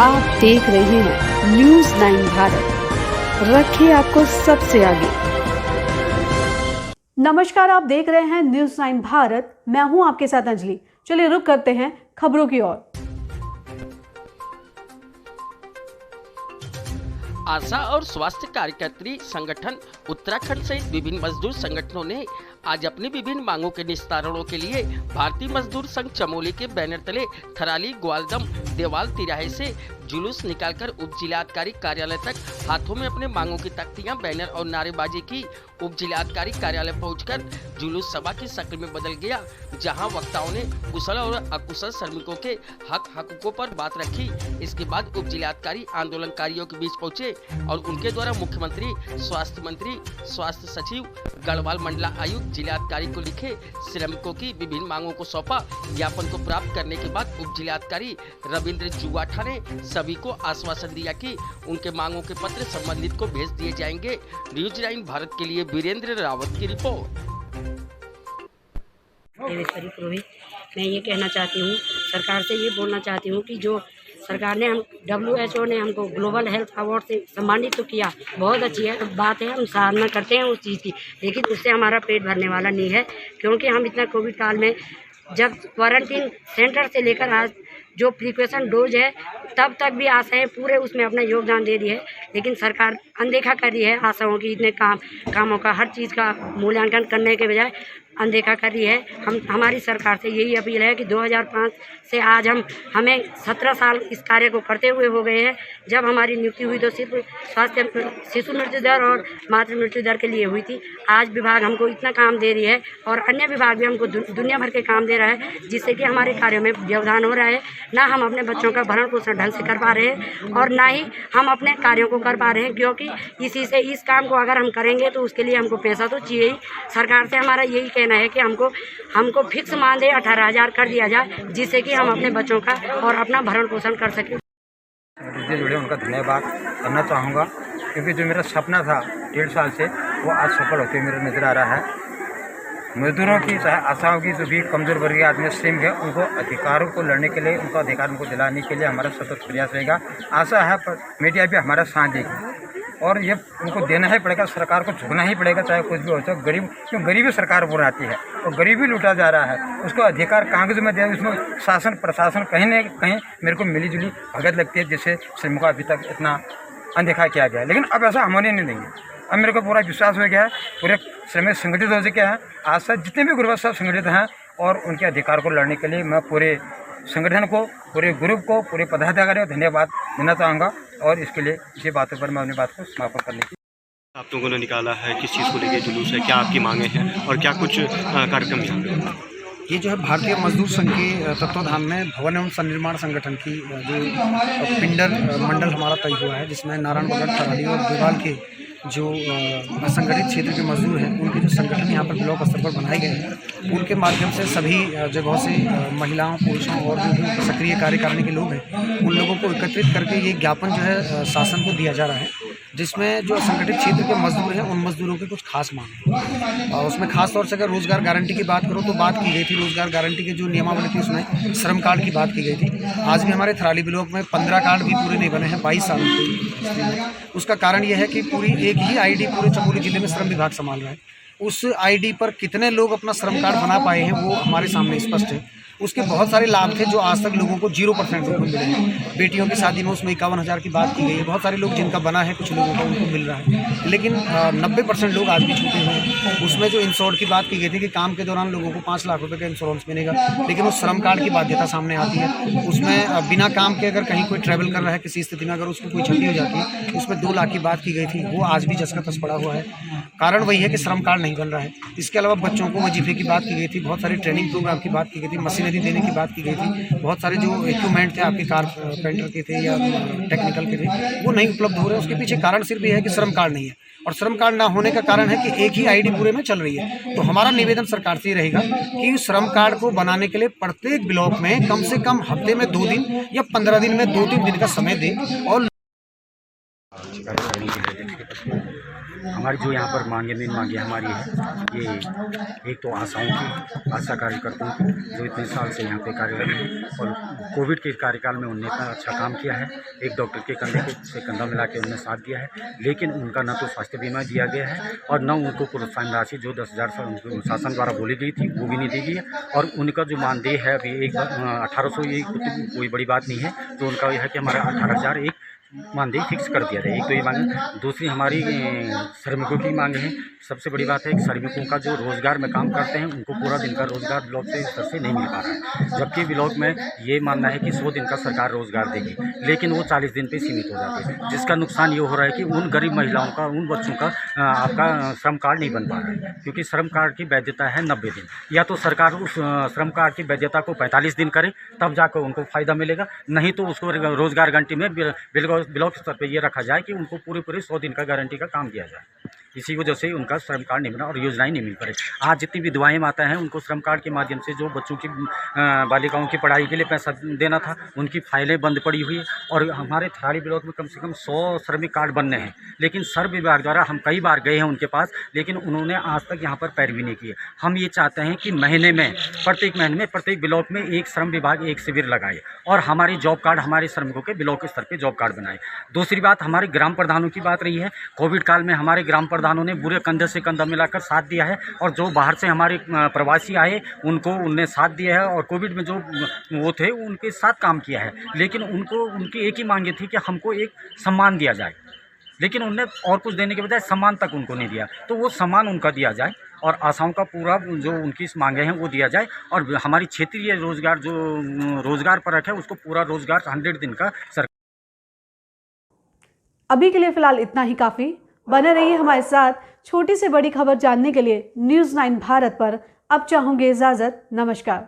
आप देख रहे हैं न्यूज़ 9 भारत, रखिए आपको सबसे आगे। नमस्कार, आप देख रहे हैं न्यूज़ 9 भारत। मैं हूं आपके साथ अंजलि। चलिए रुक करते हैं खबरों की ओर। आशा और स्वास्थ्य कार्यकर्त्री संगठन उत्तराखंड सहित विभिन्न मजदूर संगठनों ने आज अपनी विभिन्न मांगों के निस्तारणों के लिए भारतीय मजदूर संघ चमोली के बैनर तले थराली ग्वालदम देवाल तिराहे से जुलूस निकालकर उप जिलाधिकारी कार्यालय तक हाथों में अपने मांगों की तख्तियां, बैनर और नारेबाजी की। उप जिलाधिकारी कार्यालय पहुंचकर जुलूस सभा की शक्ल में बदल गया, जहां वक्ताओं ने कुशल और अकुशल श्रमिकों के हकों पर बात रखी। इसके बाद उप जिलाधिकारी आंदोलनकारियों के बीच पहुंचे और उनके द्वारा मुख्यमंत्री, स्वास्थ्य मंत्री, स्वास्थ्य सचिव, गढ़वाल मंडला आयुक्त जिलाधिकारी को लिखे श्रमिकों की विभिन्न मांगों को सौंपा। ज्ञापन को प्राप्त करने के बाद उप जिलाधिकारी रविंद्र जुवाठा ने सभी को आश्वासन दिया कि उनके मांगों के पत्र संबंधित को भेज दिए जाएंगे। न्यूज़ 9 भारत के लिए वीरेंद्र रावत की रिपोर्ट। देवेश्वरी पुरोहित। मैं ये कहना चाहती हूँ, सरकार से ये बोलना चाहती हूँ कि जो सरकार ने WHO ने हमको ग्लोबल हेल्थ अवार्ड से सम्मानित तो किया, बहुत अच्छी है बात है, हम सराहना करते हैं उस चीज़ की, लेकिन उससे हमारा पेट भरने वाला नहीं है। क्योंकि हम इतना कोविड काल में जब क्वारंटीन सेंटर से लेकर आज जो प्रिकॉशन डोज है तब तक भी आशाएं पूरे उसमें अपना योगदान दे रही है, लेकिन सरकार अनदेखा कर रही है आशाओं की। इतने कामों का हर चीज़ का मूल्यांकन करने के बजाय अनदेखा कर रही है। हमारी सरकार से यही अपील है कि 2005 से आज हमें 17 साल इस कार्य को करते हुए हो गए हैं। जब हमारी नियुक्ति हुई तो सिर्फ स्वास्थ्य शिशु मृत्यु दर और मातृ मृत्यु दर के लिए हुई थी। आज विभाग हमको इतना काम दे रही है और अन्य विभाग भी हमको दुनिया भर के काम दे रहा है, जिससे कि हमारे कार्यों में व्यवधान हो रहा है। ना हम अपने बच्चों का भरण पोषण ढंग से कर पा रहे हैं और ना ही हम अपने कार्यों को कर पा रहे हैं, क्योंकि इस काम को अगर हम करेंगे तो उसके लिए हमको पैसा तो चाहिए ही। सरकार से हमारा यही कहना है कि हमको फिक्स मानदेय 18,000 कर दिया जाए, जिससे कि हम अपने बच्चों का और अपना भरण पोषण कर सकें। मुझे जुड़े उनका धन्यवाद करना चाहूँगा, क्योंकि जो मेरा सपना था 1.5 साल से वो आज सफल होते हुए मेरे नज़र आ रहा है। मजदूरों की चाहे आशाओं की जो भी कमज़ोर वर्गीय आदमी श्रमिक है, उनको अधिकारों को लड़ने के लिए, उनको अधिकार उनको दिलाने के लिए हमारा सतत प्रयास रहेगा। आशा है पर मीडिया भी हमारा साथ देगी और ये उनको देना ही पड़ेगा, सरकार को झुकना ही पड़ेगा, चाहे कुछ भी हो। चाहे गरीब, क्यों गरीबी सरकार पर आती है और गरीबी लूटा जा रहा है, उसको अधिकार कागज में दे, उसमें शासन प्रशासन कहीं न कहीं मेरे को मिली जुली भगत लगती है, जिससे श्रमिकों अभी तक इतना अनदेखा किया गया है। लेकिन अब ऐसा होने नहीं देंगे। अब मेरे को पूरा विश्वास हो गया है, पूरे श्रमिक संगठित हो चुके हैं। आज से जितने भी ग्रुप सब संगठित हैं और उनके अधिकार को लड़ने के लिए मैं पूरे संगठन को, पूरे ग्रुप को, पूरे पदाधिकारियों को धन्यवाद देना चाहूँगा और इसके लिए इसी बातों पर मैं अपनी बात को समापन करने की। आप लोगों ने निकाला है, किस चीज़ को लेकर जुलूस है, क्या आपकी मांगे हैं और क्या कुछ कार्यक्रम यहाँ पे? ये जो है भारतीय मजदूर संघ के तत्वाधान में भवन एवं सन्निर्माण संगठन की जो पिंडर मंडल हमारा तय हुआ है, जिसमें नारायणगढ़, थराली और देवाल के जो असंगठित क्षेत्र के मजदूर हैं, उनके जो संगठन यहाँ पर ब्लॉक स्तर पर बनाए गए हैं, उनके माध्यम से सभी जगहों से महिलाओं, पुरुषों और जो भी सक्रिय कार्य करने के लोग हैं, उन लोगों को एकत्रित करके ये ज्ञापन जो है शासन को दिया जा रहा है, जिसमें जो असंगठित क्षेत्र के मजदूर हैं उन मजदूरों के कुछ खास मांग हैं। और उसमें खास तौर से अगर रोज़गार गारंटी की बात करो तो बात की गई थी, रोज़गार गारंटी के जो नियमावली थी उसमें श्रम कार्ड की बात की गई थी। आज भी हमारे थराली ब्लॉक में 15 कार्ड भी पूरे नहीं बने हैं 22 सालों से। उसका कारण यह है कि पूरी एक ही ID पूरे चमोली जिले में श्रम विभाग संभाल रहा है। उस ID पर कितने लोग अपना श्रम कार्ड बना पाए हैं वो हमारे सामने स्पष्ट है। उसके बहुत सारे लाभ थे जो आज तक लोगों को 0% रुपये मिले हैं। बेटियों की शादी में उसमें 51,000 की बात की गई है। बहुत सारे लोग जिनका बना है, कुछ लोगों को उनको मिल रहा है, लेकिन 90% लोग आज भी छूटे हुए हैं। उसमें जो इंश्योर की बात की गई थी कि काम के दौरान लोगों को 5 लाख रुपये का इंश्योरेंस मिलेगा, लेकिन उस श्रम कार्ड की बाध्यता सामने आती है। उसमें बिना काम के अगर कहीं कोई ट्रैवल कर रहा है किसी स्थिति में, अगर उसको कोई क्षति हो जाती है, उसमें 2 लाख की बात की गई थी, वो आज भी जस का तस पड़ा हुआ है। कारण वही है कि श्रम कार्ड नहीं बन रहा है। इसके अलावा बच्चों को वजीफे की बात की गई थी, बहुत सारी ट्रेनिंग प्रोग्राम की बात की गई थी, मशीनरी देने की बात की गई थी, बहुत सारे जो इक्विपमेंट थे आपके कारपेंटर के थे या टेक्निकल के थे, वो नहीं उपलब्ध हो रहे। उसके पीछे कारण सिर्फ ये है कि श्रम कार्ड नहीं है, और श्रम कार्ड ना होने का कारण है कि एक ही ID पूरे में चल रही है। तो हमारा निवेदन सरकार से रहेगा कि श्रम कार्ड को बनाने के लिए प्रत्येक ब्लॉक में कम से कम हफ्ते में 2 दिन या 15 दिन में 2-3 दिन का समय दें। और हमारी जो यहाँ पर मांगे मेन मांगे हमारी है ये एक तो आशाओं की, आशा कार्यकर्ताओं की जो इतने साल से यहाँ पे कार्यरत हैं और कोविड के कार्यकाल में उन्होंने इतना अच्छा काम किया है, एक डॉक्टर के कंधे से कंधा मिला के उन्होंने साथ दिया है, लेकिन उनका न तो स्वास्थ्य बीमा दिया गया है और न उनको प्रोत्साहन राशि जो 10,000 शासन द्वारा बोली गई थी वो भी नहीं दी गई है। और उनका जो मानदेय है अभी 1800 ये कोई बड़ी बात नहीं है, तो उनका यह है कि हमारा 18,000 एक मानदेय फिक्स कर दिया था। एक तो ये मांग, दूसरी हमारी श्रमिकों की मांग है। सबसे बड़ी बात है कि श्रमिकों का जो रोज़गार में काम करते हैं उनको पूरा दिन का रोज़गार ब्लॉक से स्तर से नहीं मिल पा रहा है, जबकि ब्लॉक में ये मानना है कि 100 दिन का सरकार रोज़गार देगी, लेकिन वो 40 दिन पे सीमित हो जाते हैं, जिसका नुकसान ये हो रहा है कि उन गरीब महिलाओं का, उन बच्चों का आपका श्रम कार्ड नहीं बन पा रहा है, क्योंकि श्रम कार्ड की वैधता है 90 दिन। या तो सरकार उस श्रम कार्ड की वैधता को 45 दिन करे तब जाकर उनको फ़ायदा मिलेगा, नहीं तो उसको रोज़गार गारंटी में ब्लॉक स्तर पर ये रखा जाए कि उनको पूरे 100 दिन का गारंटी का काम दिया जाए। इसी वजह से उनका श्रम कार्ड नहीं बना और योजनाएं नहीं मिल पा रही। आज जितनी विधवाएं माता हैं उनको श्रम कार्ड के माध्यम से जो बच्चों की बालिकाओं की पढ़ाई के लिए पैसा देना था, उनकी फाइलें बंद पड़ी हुई है। और हमारे थराली ब्लॉक में कम से कम 100 श्रमिक कार्ड बनने हैं, लेकिन श्रम विभाग द्वारा हम कई बार गए हैं उनके पास, लेकिन उन्होंने आज तक यहाँ पर पैरवी नहीं की है। हम ये चाहते हैं कि महीने में, प्रत्येक महीने में प्रत्येक ब्लॉक में एक श्रम विभाग एक शिविर लगाए और हमारी जॉब कार्ड, हमारे श्रमिकों के ब्लॉक स्तर पर जॉब कार्ड बनाए। दूसरी बात, हमारे ग्राम प्रधानों की बात रही है। कोविड काल में हमारे ग्राम प्रधानों ने पूरे कंधे से कंधा मिलाकर साथ दिया है और जो बाहर से हमारे प्रवासी आए उनको उनने साथ दिया है और कोविड में जो वो थे उनके साथ काम किया है, लेकिन उनकी एक ही मांग थी कि हमको एक सम्मान दिया जाए, लेकिन उनने और कुछ देने के बजाय सम्मान तक उनको नहीं दिया। तो वो सम्मान उनका दिया जाए और आशाओं का पूरा जो उनकी मांगे हैं वो दिया जाए और हमारी क्षेत्रीय रोजगार जो रोजगार परक है उसको पूरा रोजगार 100 दिन का सरकार। अभी के लिए फिलहाल इतना ही काफ़ी। बने रहिए हमारे साथ। छोटी से बड़ी खबर जानने के लिए न्यूज़ 9 भारत पर अब चाहूँगी इजाज़त। नमस्कार।